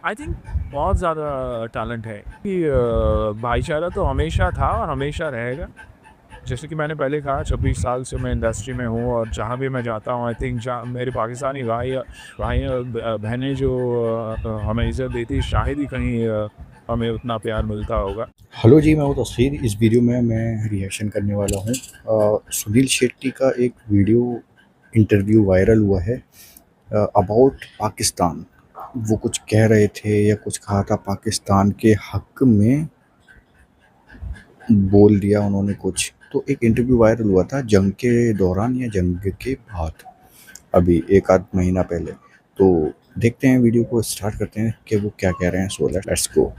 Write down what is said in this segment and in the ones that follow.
I think बहुत ज़्यादा talent है कि भाईचारा तो हमेशा था और हमेशा रहेगा। जैसे कि मैंने पहले कहा 26 साल से मैं इंडस्ट्री में हूँ और जहाँ भी मैं जाता हूँ आई थिंक जहाँ मेरे पाकिस्तानी भाई और बहनें जो हमें इज़्ज़त देती है, शायद ही कहीं हमें उतना प्यार मिलता होगा। हेलो जी, मैं हूँ तस्वीर। इस वीडियो में मैं रिएक्शन करने वाला हूँ। सुनील शेट्टी का एक वीडियो इंटरव्यू वायरल हुआ है अबाउट पाकिस्तान। वो कुछ कह रहे थे या कुछ कहा था पाकिस्तान के हक में, बोल दिया उन्होंने कुछ। तो एक इंटरव्यू वायरल हुआ था जंग के दौरान या जंग के बाद, अभी एक आध महीना पहले। तो देखते हैं, वीडियो को स्टार्ट करते हैं कि वो क्या कह रहे हैं। So let's go.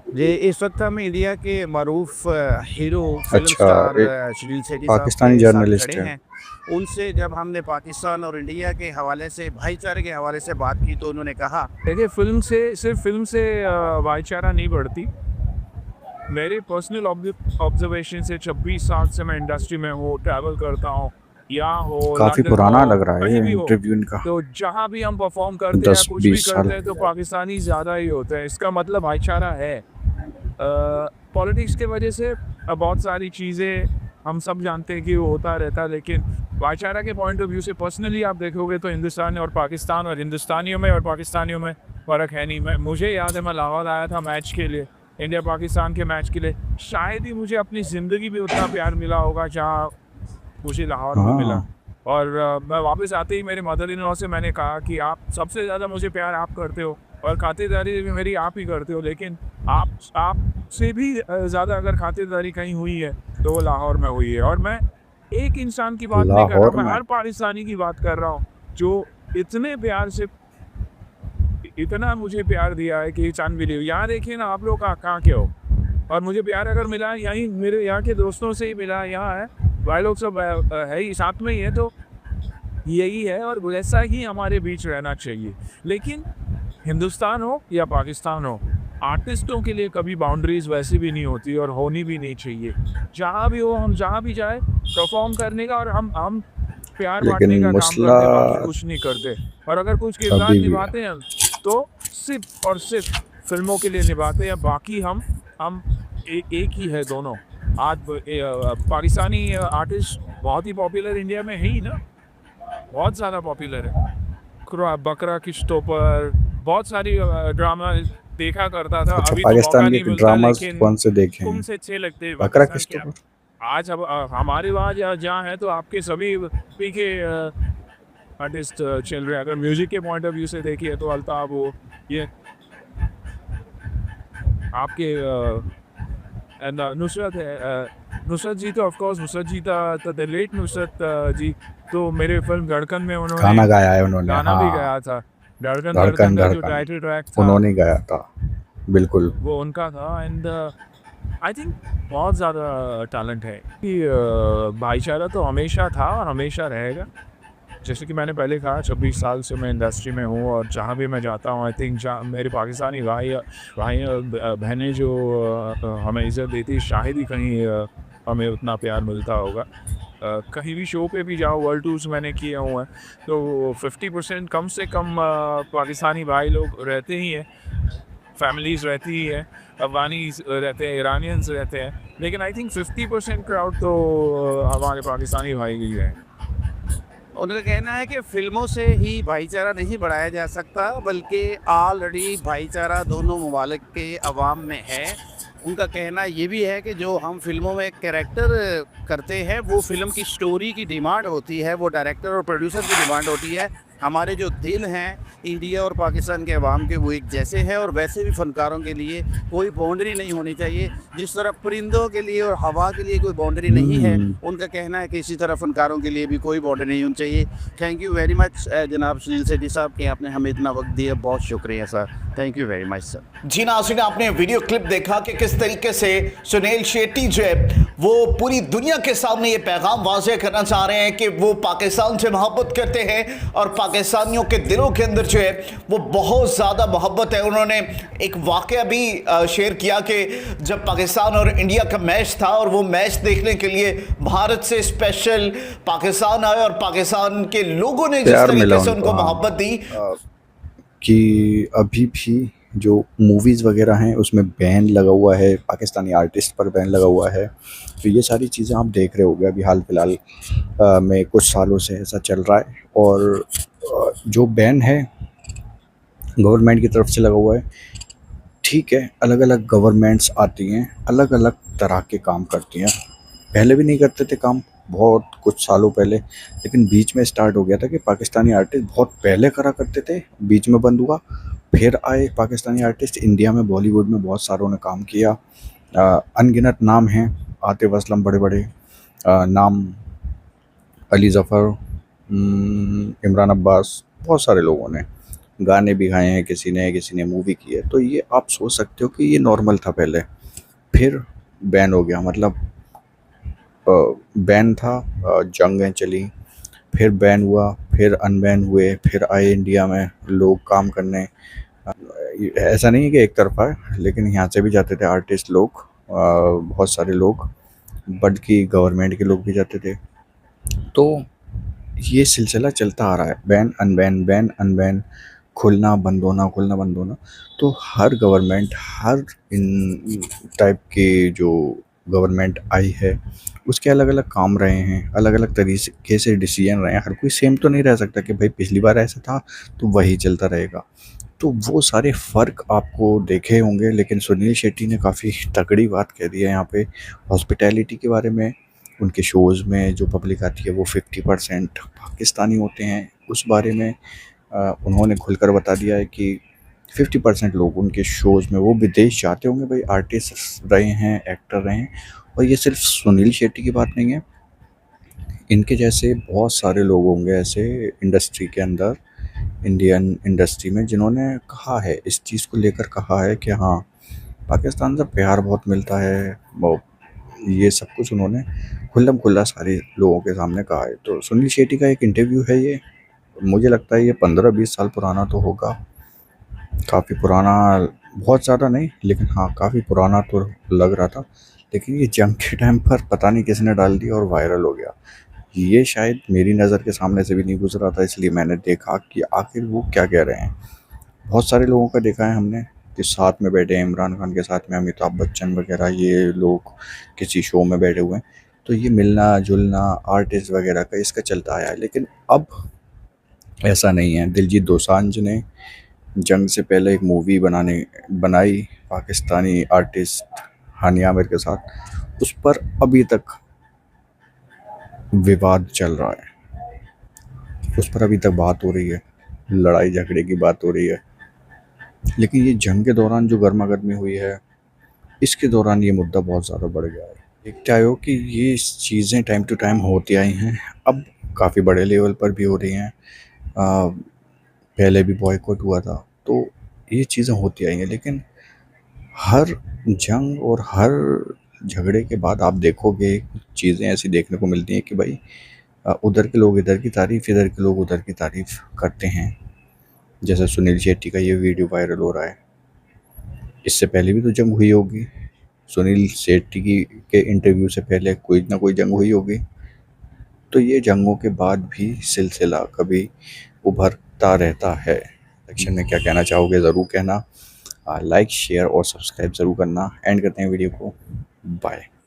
जी, इस वक्त हम इंडिया के मरूफ हीरो फिल्म अच्छा, स्टार एक सुनील शेट्टी साहब पाकिस्तानी के साथ जर्नलिस्ट खड़े है। हैं। उनसे जब हमने पाकिस्तान और इंडिया के हवाले से, भाईचारे के हवाले से बात की, तो उन्होंने कहा देखिए फिल्म से भाईचारा नहीं बढ़ती। मेरे पर्सनल ऑब्जर्वेशन से 26 साल से मैं इंडस्ट्री में हूँ, ट्रैवल करता हूँ, यहाँ हो, काफी लंदन पुराना हो, लग रहा है कहीं ये भी हो, इंटरव्यू इनका। तो जहाँ भी हम परफॉर्म करते हैं या कुछ भी 10-20 साल। करते हैं तो पाकिस्तानी ज़्यादा ही होते हैं। इसका मतलब भाईचारा है। पॉलिटिक्स के वजह से बहुत सारी चीज़ें हम सब जानते हैं कि वो होता रहता है, लेकिन भाईचारा के पॉइंट ऑफ व्यू से पर्सनली आप देखोगे तो हिंदुस्तान और पाकिस्तान और हिंदुस्तानियों में और पाकिस्तानियों में फ़र्क है नहीं। मुझे याद है मैं लाहौर आया था मैच के लिए, इंडिया पाकिस्तान के मैच के लिए। शायद ही मुझे अपनी ज़िंदगी में उतना प्यार मिला होगा जहाँ मुझे लाहौर में मिला। हाँ, और मैं वापस आते ही मेरे मदर इन लॉ से मैंने कहा कि आप सबसे ज़्यादा मुझे प्यार आप करते हो और खातिरदारी भी मेरी आप ही करते हो, लेकिन आपसे भी ज़्यादा अगर खातिरदारी कहीं हुई है तो वो लाहौर में हुई है। और मैं एक इंसान की बात नहीं कर रहा, लाहौर मैं में। हर पाकिस्तानी की बात कर रहा हूँ जो इतने प्यार से इतना मुझे प्यार दिया है कि चांद भी नहीं। यहाँ देखिए ना, आप लोग कहाँ के हो, और मुझे प्यार अगर मिला यहीं मेरे यहाँ के दोस्तों से ही मिला। यहाँ है भाई लोग सब है ही साथ में ही है, तो यही है और वैसा ही हमारे बीच रहना चाहिए। लेकिन हिंदुस्तान हो या पाकिस्तान हो, आर्टिस्टों के लिए कभी बाउंड्रीज वैसी भी नहीं होती और होनी भी नहीं चाहिए। जहाँ भी हो, हम जहाँ भी जाए परफॉर्म करने का और हम प्यार बांटने लेकिन का काम मसला करते हैं, बाकी कुछ नहीं करते। और अगर कुछ किरदार अभी भी है। निभाते हैं तो सिर्फ और सिर्फ फिल्मों के लिए निभाते हैं, बाकी हम एक ही है दोनों। आज पाकिस्तानी आर्टिस्ट बहुत ही पॉपुलर इंडिया में है ही ना, बहुत ज़्यादा पॉपुलर है। बकरा किश्तों पर बहुत सारी ड्रामा देखा करता था, अच्छा, अभी तो मौका पाकिस्तान नहीं के मिलता, ड्रामास लेकिन कौन से देखे हैं? तुमसे अच्छे लगते हैं बकरा पाकिस्तान के। किस्तों पर। आज अब हमारे वहाँ जहाँ है तो आपके सभी पी के आर्टिस्ट चल रहे हैं। अगर म्यूजिक के पॉइंट ऑफ व्यू से देखिए तो अल्ताफ हो, ये आपके नुसरत है, नुसरत जी तो ऑफ कोर्स नुसरत जी तो द लेट नुसरत जी तो मेरे फिल्म धड़कन में उन्होंने गाना गाया है उन्होंने, गाना भी हाँ। गाया था। धड़कन धड़कन धड़कन का जो धड़कन टाइटल ट्रैक था उन्होंने गाया था, बिल्कुल। वो उनका था। एंड आई थिंक बहुत ज़्यादा टैलेंट है कि भाईचारा तो हमेशा था और हमेशा रहेगा। जैसे कि मैंने पहले कहा 26 साल से मैं इंडस्ट्री में हूँ और जहाँ भी मैं जाता हूँ आई थिंक जहाँ मेरे पाकिस्तानी भाई और बहनें जो हमें इज़्ज़त देती है, शायद ही कहीं हमें उतना प्यार मिलता होगा। कहीं भी शो पे भी जाओ, वर्ल्ड टूर्स मैंने किए हुए हैं, तो 50% कम से कम पाकिस्तानी भाई लोग रहते ही हैं, फैमिलीज़ रहती ही है, अफ़गानीज़ रहते हैं, ईरानियंस रहते हैं, लेकिन आई थिंक 50% क्राउड तो हमारे पाकिस्तानी भाई ही हैं। उनका कहना है कि फिल्मों से ही भाईचारा नहीं बढ़ाया जा सकता, बल्कि ऑलरेडी भाईचारा दोनों ममालिक के अवाम में है। उनका कहना ये भी है कि जो हम फिल्मों में कैरेक्टर करते हैं वो फिल्म की स्टोरी की डिमांड होती है, वो डायरेक्टर और प्रोड्यूसर की डिमांड होती है। हमारे जो दिल हैं इंडिया और पाकिस्तान के अवाम के, वो एक जैसे हैं, और वैसे भी फ़नकारों के लिए कोई बाउंड्री नहीं होनी चाहिए। जिस तरह परिंदों के लिए और हवा के लिए कोई बाउंड्री नहीं है, उनका कहना है कि इसी तरह फ़नकारों के लिए भी कोई बाउंड्री नहीं होनी चाहिए। थैंक यू वेरी मच जनाब सुनील शेट्टी साहब कि आपने हमें इतना वक्त दिया, बहुत शुक्रिया sir, thank you very much sir. जी नाज़रीन, आपने वीडियो क्लिप देखा कि किस तरीके से सुनील शेट्टी जो है वो पूरी दुनिया के सामने ये पैगाम वाज़ेह करना चाह रहे हैं कि वो पाकिस्तान से मोहब्बत करते हैं और पाकिस्तानियों के दिलों के अंदर जो है वो बहुत ज़्यादा मोहब्बत है। उन्होंने एक वाक़या भी शेयर किया कि जब पाकिस्तान और इंडिया का मैच था और वो मैच देखने के लिए भारत से स्पेशल पाकिस्तान आए और पाकिस्तान के लोगों ने जिस प्यार मिला तरीके से उनको उनको, हाँ। मोहब्बत दी कि अभी भी जो मूवीज़ वगैरह हैं उसमें बैन लगा हुआ है, पाकिस्तानी आर्टिस्ट पर बैन लगा हुआ है। तो ये सारी चीज़ें आप देख रहे होंगे अभी हाल फिलहाल में कुछ सालों से ऐसा चल रहा है। और जो बैन है गवर्नमेंट की तरफ से लगा हुआ है, ठीक है, अलग अलग गवर्नमेंट्स आती हैं, अलग अलग तरह के काम करती हैं। पहले भी नहीं करते थे काम, बहुत कुछ सालों पहले, लेकिन बीच में स्टार्ट हो गया था कि पाकिस्तानी आर्टिस्ट बहुत पहले करा करते थे, बीच में बंद हुआ, फिर आए पाकिस्तानी आर्टिस्ट। इंडिया में बॉलीवुड में बहुत सारों ने काम किया, अनगिनत नाम हैं, आतिफ असलम, बड़े बड़े नाम, अली ज़फ़र, इमरान अब्बास, बहुत सारे लोगों ने गाने भी गाए हैं, किसी ने मूवी की है। तो ये आप सोच सकते हो कि ये नॉर्मल था पहले, फिर बैन हो गया। मतलब बैन था, जंगें चली, फिर बैन हुआ, फिर अनबैन हुए, फिर आए इंडिया में लोग काम करने। ऐसा नहीं है कि एक तरफा है, लेकिन यहाँ से भी जाते थे आर्टिस्ट लोग, बहुत सारे लोग, बल्कि गवर्नमेंट के लोग भी जाते थे। तो ये सिलसिला चलता आ रहा है, बैन अनबैन, खुलना बंद होना, खुलना बंद होना। तो हर गवर्नमेंट, हर इन टाइप के जो गवर्नमेंट आई है उसके अलग अलग काम रहे हैं, अलग अलग तरीके से डिसीजन रहे हैं। हर कोई सेम तो नहीं रह सकता कि भाई पिछली बार ऐसा था तो वही चलता रहेगा। तो वो सारे फ़र्क आपको देखे होंगे, लेकिन सुनील शेट्टी ने काफ़ी तगड़ी बात कह दी है यहाँ पे हॉस्पिटैलिटी के बारे में। उनके शोज़ में जो पब्लिक आती है वो 50% पाकिस्तानी होते हैं। उस बारे में उन्होंने खुलकर बता दिया है कि 50% लोग उनके शोज़ में वो विदेश जाते होंगे, भाई आर्टिस्ट रहे हैं, एक्टर रहे हैं। और ये सिर्फ सुनील शेट्टी की बात नहीं है, इनके जैसे बहुत सारे लोग होंगे ऐसे इंडस्ट्री के अंदर, इंडियन इंडस्ट्री में, जिन्होंने कहा है, इस चीज़ को लेकर कहा है कि हाँ, पाकिस्तान से प्यार बहुत मिलता है। वो ये सब कुछ उन्होंने खुल्लम खुल्ला सारे लोगों के सामने कहा है। तो सुनील शेट्टी का एक इंटरव्यू है ये, मुझे लगता है ये 15-20 साल पुराना तो होगा, काफ़ी पुराना, बहुत ज़्यादा नहीं, लेकिन हाँ काफ़ी पुराना तो लग रहा था। लेकिन ये जंग के टाइम पर पता नहीं किसने डाल दिया और वायरल हो गया। ये शायद मेरी नज़र के सामने से भी नहीं गुजरा था, इसलिए मैंने देखा कि आखिर वो क्या कह रहे हैं। बहुत सारे लोगों का देखा है हमने कि साथ में बैठे हैं, इमरान खान के साथ में अमिताभ बच्चन वगैरह, ये लोग किसी शो में बैठे हुए हैं। तो ये मिलना जुलना आर्टिस्ट वगैरह का इसका चलता आया है, लेकिन अब ऐसा नहीं है। दिलजीत दोसांझ ने जंग से पहले एक मूवी बनाई पाकिस्तानी आर्टिस्ट हानिया आमिर के साथ, उस पर अभी तक विवाद चल रहा है, उस पर अभी तक बात हो रही है, लड़ाई झगड़े की बात हो रही है। लेकिन ये जंग के दौरान जो गर्मा गर्मी हुई है, इसके दौरान ये मुद्दा बहुत ज़्यादा बढ़ गया है। देखते आए हो कि ये चीज़ें टाइम टू टाइम होती आई हैं, अब काफ़ी बड़े लेवल पर भी हो रही हैं। पहले भी बॉयकॉट हुआ था, तो ये चीज़ें होती आई हैं। लेकिन हर जंग और हर झगड़े के बाद आप देखोगे चीज़ें ऐसी देखने को मिलती हैं कि भाई उधर के लोग इधर की तारीफ़, इधर के लोग उधर की तारीफ़ करते हैं। जैसे सुनील शेट्टी का ये वीडियो वायरल हो रहा है, इससे पहले भी तो जंग हुई होगी, सुनील शेट्टी की के इंटरव्यू से पहले कोई ना कोई जंग हुई होगी। तो ये जंगों के बाद भी सिलसिला कभी उभरता रहता है। सेक्शन में क्या कहना चाहोगे ज़रूर कहना, लाइक शेयर और सब्सक्राइब ज़रूर करना। एंड करते हैं वीडियो को, बाय।